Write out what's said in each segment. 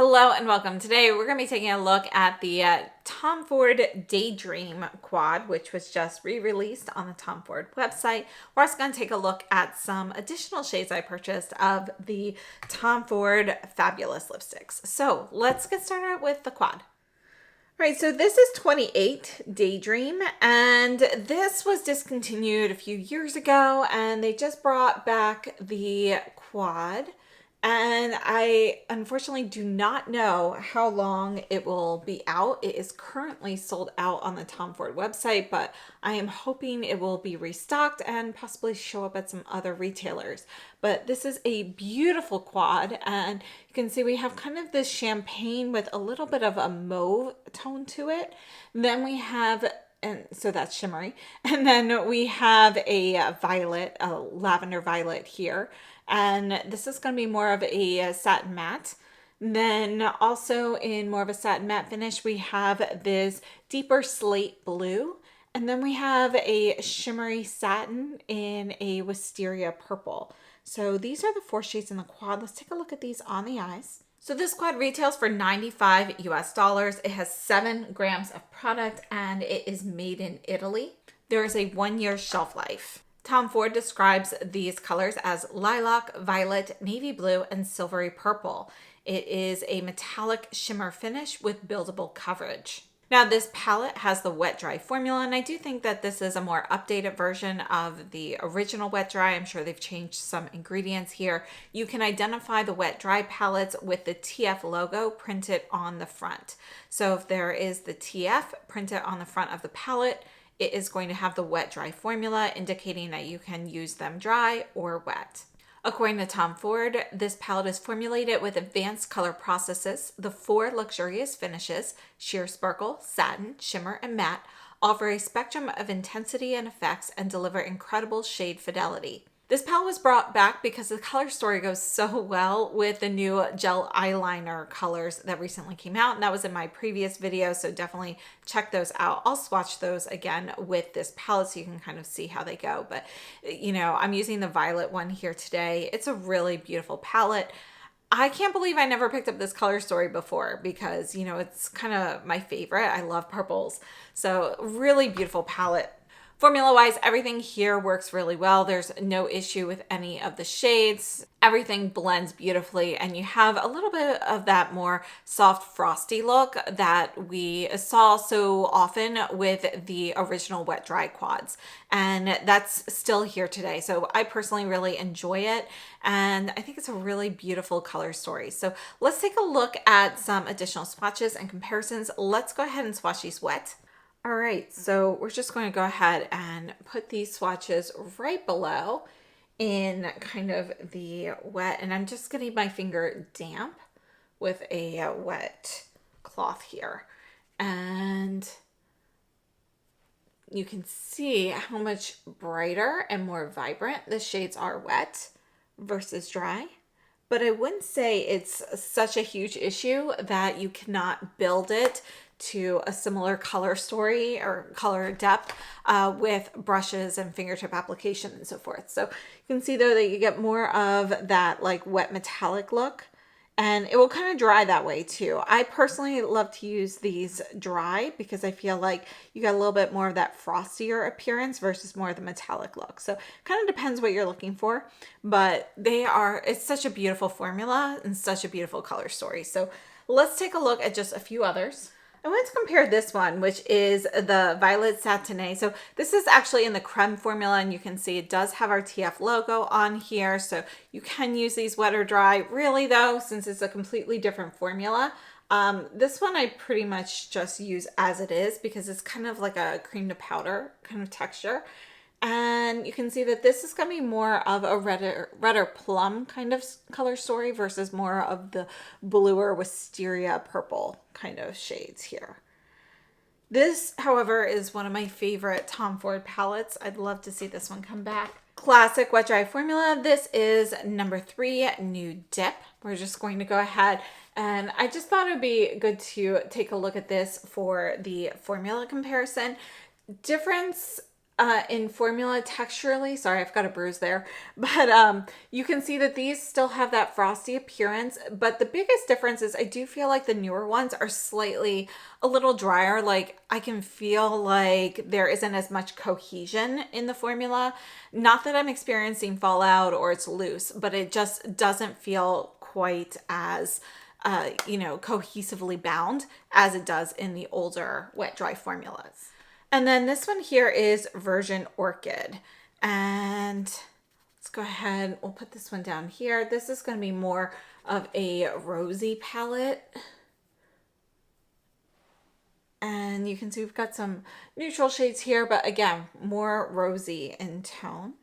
Hello and welcome. Today we're going to be taking a look at the Tom Ford Daydream quad, which was just re-released on the Tom Ford website. We're also going to take a look at some additional shades I purchased of the Tom Ford Fabulous lipsticks. So let's get started with the quad. All right, so this is 28 Daydream, and this was discontinued a few years ago, and they just brought back the quad. And I unfortunately do not know how long it will be out. It is currently sold out on the Tom Ford website, but I am hoping it will be restocked and possibly show up at some other retailers. But this is a beautiful quad, and you can see we have kind of this champagne with a little bit of a mauve tone to it. Then we have, and so that's shimmery. And then we have a violet, a lavender violet here. And this is going to be more of a satin matte. Then also in more of a satin matte finish, we have this deeper slate blue. And then we have a shimmery satin in a wisteria purple. So these are the four shades in the quad. Let's take a look at these on the eyes. So this quad retails for $95 US. It has 7 grams of product and it is made in Italy. There is a 1-year shelf life. Tom Ford describes these colors as lilac, violet, navy blue, and silvery purple. It is a metallic shimmer finish with buildable coverage. Now this palette has the wet dry formula, and I do think that this is a more updated version of the original wet dry. I'm sure they've changed some ingredients here. You can identify the wet dry palettes with the TF logo printed on the front. So if there is the TF printed on the front of the palette, it is going to have the wet dry formula indicating that you can use them dry or wet. According to Tom Ford, this palette is formulated with advanced color processes. The 4 luxurious finishes, sheer sparkle, satin, shimmer, and matte, offer a spectrum of intensity and effects and deliver incredible shade fidelity. This palette was brought back because the color story goes so well with the new gel eyeliner colors that recently came out. And that was in my previous video, so definitely check those out. I'll swatch those again with this palette so you can kind of see how they go. But, you know, I'm using the violet one here today. It's a really beautiful palette. I can't believe I never picked up this color story before because, you know, it's kind of my favorite. I love purples. So really beautiful palette. Formula-wise, everything here works really well. There's no issue with any of the shades. Everything blends beautifully, and you have a little bit of that more soft frosty look that we saw so often with the original wet dry quads. And that's still here today. So I personally really enjoy it, and I think it's a really beautiful color story. So let's take a look at some additional swatches and comparisons. Let's go ahead and swatch these wet. All right, so we're just going to go ahead and put these swatches right below in kind of the wet, and I'm just getting my finger damp with a wet cloth here. And you can see how much brighter and more vibrant the shades are wet versus dry. But I wouldn't say it's such a huge issue that you cannot build it to a similar color story or color depth with brushes and fingertip application and so forth. So you can see though that you get more of that like wet metallic look, and it will kind of dry that way too. I personally love to use these dry because I feel like you get a little bit more of that frostier appearance versus more of the metallic look. So kind of depends what you're looking for, but it's such a beautiful formula and such a beautiful color story. So let's take a look at just a few others. I want to compare this one, which is the Violet Satiné. So this is actually in the creme formula, and you can see it does have our TF logo on here. So you can use these wet or dry. Really though, since it's a completely different formula, this one I pretty much just use as it is because it's kind of like a cream to powder kind of texture. And you can see that this is going to be more of a redder plum kind of color story versus more of the bluer wisteria purple kind of shades here. This, however, is one of my favorite Tom Ford palettes. I'd love to see this one come back. Classic wet dry formula. This is number 3, Nude Dip. We're just going to go ahead, and I just thought it would be good to take a look at this for the formula comparison. Difference in formula texturally. Sorry, I've got a bruise there. But you can see that these still have that frosty appearance. But the biggest difference is I do feel like the newer ones are slightly a little drier. Like I can feel like there isn't as much cohesion in the formula. Not that I'm experiencing fallout or it's loose, but it just doesn't feel quite as cohesively bound as it does in the older wet dry formulas. And then this one here is version Orchid. And let's go ahead, we'll put this one down here. This is going to be more of a rosy palette. And you can see we've got some neutral shades here, but again, more rosy in tone.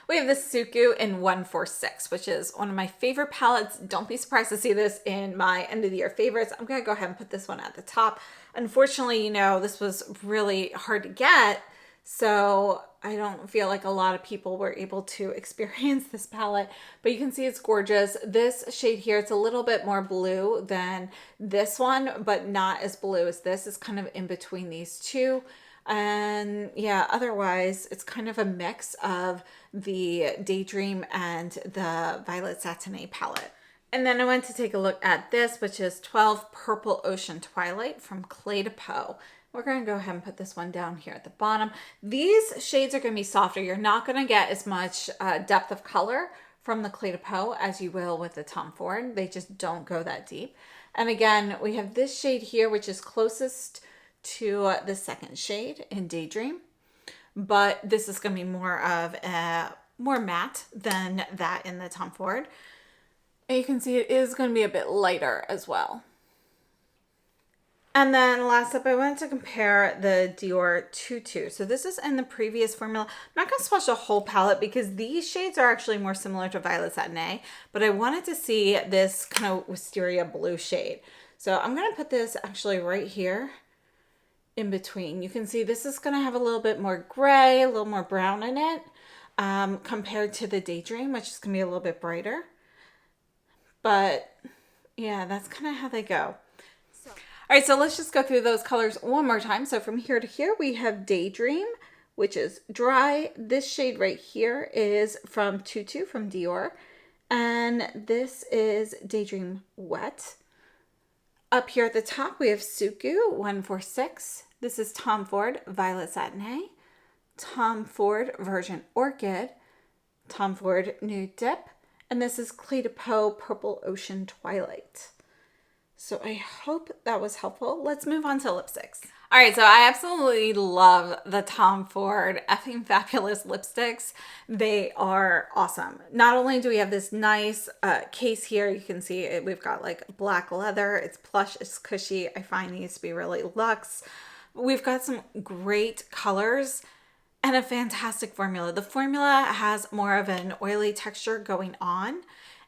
We have the SUQQU in 146, which is one of my favorite palettes. Don't be surprised to see this in my end of the year favorites. I'm going to go ahead and put this one at the top. Unfortunately, this was really hard to get, so I don't feel like a lot of people were able to experience this palette, but you can see it's gorgeous. This shade here, it's a little bit more blue than this one, but not as blue as this. It's kind of in between these two. And yeah, otherwise it's kind of a mix of the Daydream and the Violet Satinée palette. And then I went to take a look at this, which is 12 Purple Ocean Twilight from Cle de Peau. We're going to go ahead and put this one down here at the bottom. These shades are going to be softer. You're not going to get as much depth of color from the Cle de Peau as you will with the Tom Ford. They just don't go that deep. And again, we have this shade here, which is closest to the second shade in Daydream, but this is going to be more of a more matte than that in the Tom Ford. And you can see it is going to be a bit lighter as well. And then last up, I wanted to compare the Dior Tutu. So this is in the previous formula. I'm not going to swatch the whole palette because these shades are actually more similar to Violet Satinée, but I wanted to see this kind of wisteria blue shade. So I'm going to put this actually right here in between. You can see this is going to have a little bit more gray, a little more brown in it compared to the Daydream, which is going to be a little bit brighter. But yeah, that's kind of how they go. All right, so let's just go through those colors one more time. So from here to here, we have Daydream, which is dry. This shade right here is from Tutu from Dior. And this is Daydream Wet. Up here at the top, we have SUQQU 146. This is Tom Ford Violet Satinée, Tom Ford version Orchid, Tom Ford Nude Dip, and this is Cle de Peau Purple Ocean Twilight. So I hope that was helpful. Let's move on to lipsticks. All right, so I absolutely love the Tom Ford effing fabulous lipsticks. They are awesome. Not only do we have this nice case here, you can see it, we've got like black leather. It's plush, it's cushy. I find these to be really luxe. We've got some great colors and a fantastic formula. The formula has more of an oily texture going on.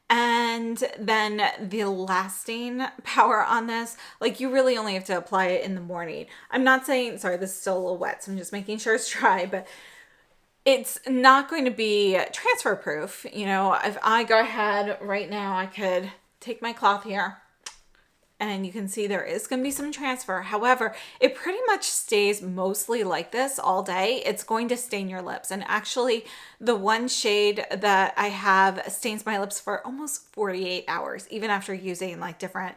And then the lasting power on this, like you really only have to apply it in the morning. I'm not saying, sorry, this is still a little wet, so I'm just making sure it's dry, but it's not going to be transfer proof. If I go ahead right now, I could take my cloth here and you can see there is going to be some transfer. However, it pretty much stays mostly like this all day. It's going to stain your lips. And actually, the one shade that I have stains my lips for almost 48 hours, even after using like different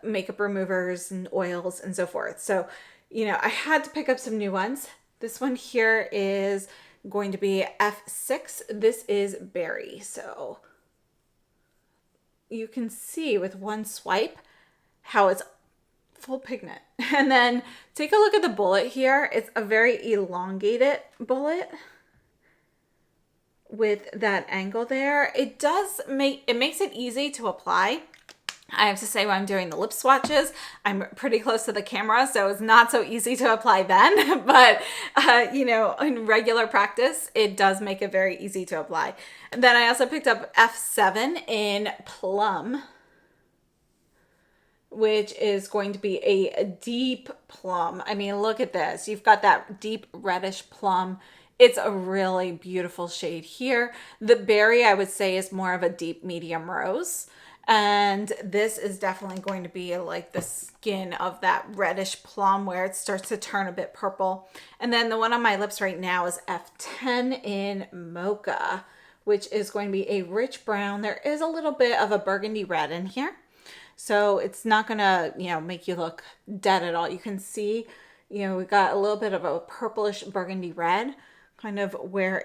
makeup removers and oils and so forth. So, I had to pick up some new ones. This one here is going to be F6. This is Berry. So you can see with one swipe how it's full pigment. And then take a look at the bullet here. It's a very elongated bullet with that angle there. It makes it easy to apply. I have to say, when I'm doing the lip swatches, I'm pretty close to the camera, so it's not so easy to apply then. But, in regular practice, it does make it very easy to apply. And then I also picked up F7 in Plum, which is going to be a deep plum. I mean, look at this. You've got that deep reddish plum. It's a really beautiful shade here. The Berry, I would say, is more of a deep medium rose. And this is definitely going to be like the skin of that reddish plum where it starts to turn a bit purple. And then the one on my lips right now is F10 in Mocha, which is going to be a rich brown. There is a little bit of a burgundy red in here. So it's not gonna, make you look dead at all. You can see, we got a little bit of a purplish burgundy red, kind of where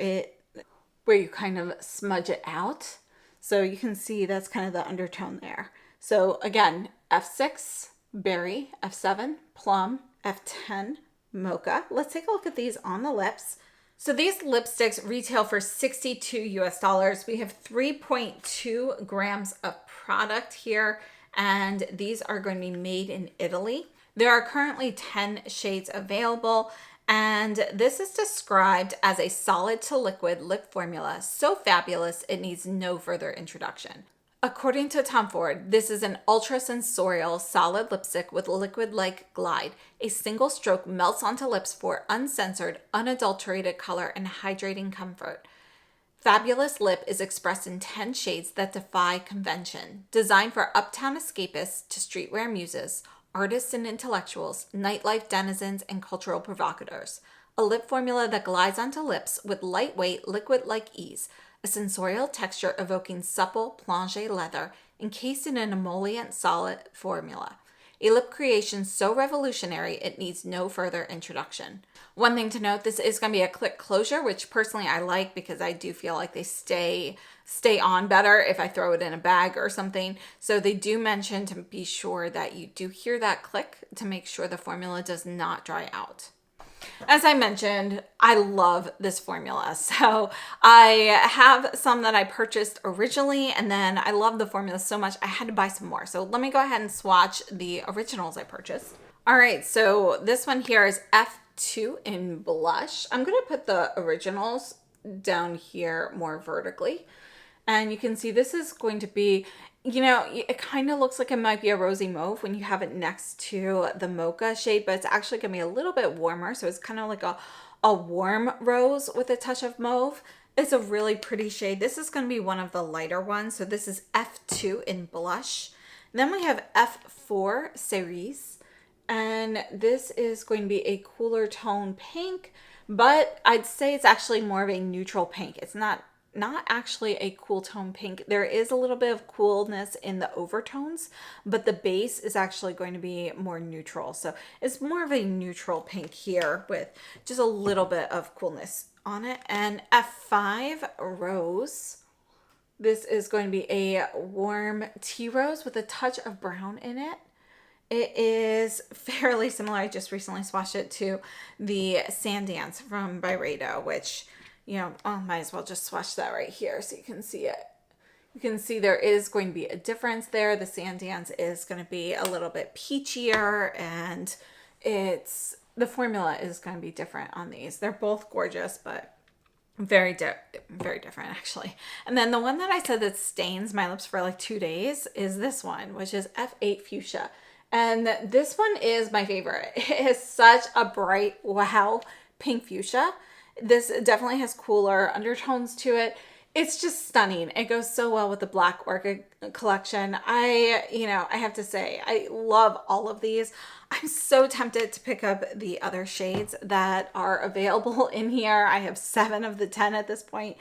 you kind of smudge it out. So you can see that's kind of the undertone there. So again, F6, berry, F7, plum, F10, mocha. Let's take a look at these on the lips. So these lipsticks retail for $62 US. We have 3.2 grams of product here, and these are going to be made in Italy. There are currently 10 shades available, and this is described as a solid to liquid lip formula, so fabulous it needs no further introduction. According to Tom Ford, this is an ultra sensorial solid lipstick with liquid-like glide. A single stroke melts onto lips for uncensored, unadulterated color and hydrating comfort. Fabulous Lip is expressed in 10 shades that defy convention. Designed for uptown escapists to streetwear muses, artists and intellectuals, nightlife denizens, and cultural provocateurs. A lip formula that glides onto lips with lightweight, liquid-like ease. A sensorial texture evoking supple, plongé leather, encased in an emollient solid formula. A lip creation so revolutionary it needs no further introduction. One thing to note, this is going to be a click closure, which personally I like because I do feel like they stay on better if I throw it in a bag or something. So they do mention to be sure that you do hear that click to make sure the formula does not dry out. As I mentioned, I love this formula. So I have some that I purchased originally, and then I love the formula so much I had to buy some more. So let me go ahead and swatch the originals I purchased. All right, so this one here is F2 in blush. I'm going to put the originals down here more vertically. And you can see this is going to be, it kind of looks like it might be a rosy mauve when you have it next to the mocha shade, but it's actually going to be a little bit warmer. So it's kind of like a warm rose with a touch of mauve. It's a really pretty shade. This is going to be one of the lighter ones. So this is F2 in blush. Then we have F4 cerise. And this is going to be a cooler tone pink, but I'd say it's actually more of a neutral pink. It's not actually a cool tone pink. There is a little bit of coolness in the overtones, but the base is actually going to be more neutral. So it's more of a neutral pink here with just a little bit of coolness on it. And F5 rose. This is going to be a warm tea rose with a touch of brown in it. It is fairly similar. I just recently swatched it to the Sand Dance from Byredo, which, might as well just swatch that right here so you can see it. You can see there is going to be a difference there. The Sand Dance is going to be a little bit peachier, and the formula is going to be different on these. They're both gorgeous, but very different actually. And then the one that I said that stains my lips for like 2 days is this one, which is F8 Fuchsia. And this one is my favorite. It is such a bright, wow, pink fuchsia. This definitely has cooler undertones to it. It's just stunning. It goes so well with the Black Orchid collection. I have to say, I love all of these. I'm so tempted to pick up the other shades that are available in here. I have 7 of the 10 at this point.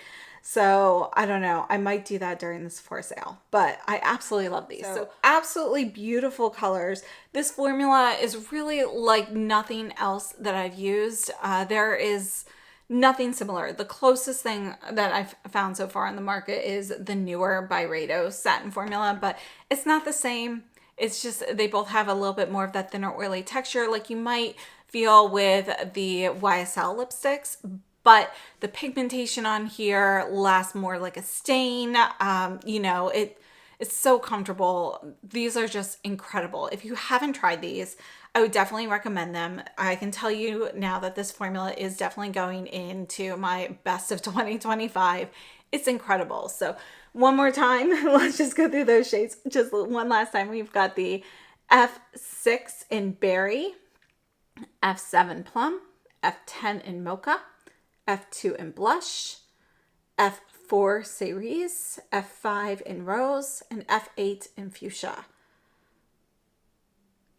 So I don't know. I might do that during this Sephora sale, but I absolutely love these. So absolutely beautiful colors. This formula is really like nothing else that I've used. There is nothing similar. The closest thing that I've found so far on the market is the newer Byredo satin formula, but it's not the same. It's just they both have a little bit more of that thinner oily texture like you might feel with the YSL lipsticks. But the pigmentation on here lasts more like a stain. It's so comfortable. These are just incredible. If you haven't tried these, I would definitely recommend them. I can tell you now that this formula is definitely going into my best of 2025. It's incredible. So one more time, let's just go through those shades. Just one last time. We've got the F6 in Berry, F7 Plum, F10 in Mocha, F2 in Blush, F F4 Cerise, F5 in Rose, and F8 in Fuchsia.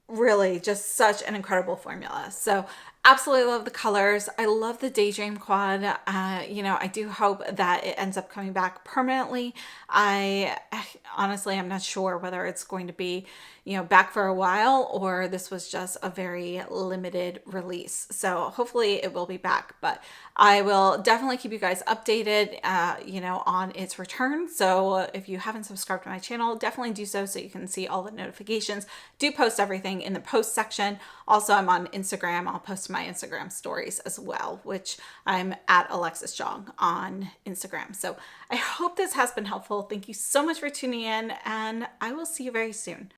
Really just such an incredible formula. So absolutely love the colors. I love the Daydream quad. I do hope that it ends up coming back permanently. I honestly, I'm not sure whether it's going to be, back for a while, or this was just a very limited release. So hopefully it will be back, but I will definitely keep you guys updated, on its return. So if you haven't subscribed to my channel, definitely do so you can see all the notifications. Do post everything in the post section. Also, I'm on Instagram. I'll post my Instagram stories as well, which I'm at Alexis Jong on Instagram. So I hope this has been helpful. Thank you so much for tuning in, and I will see you very soon.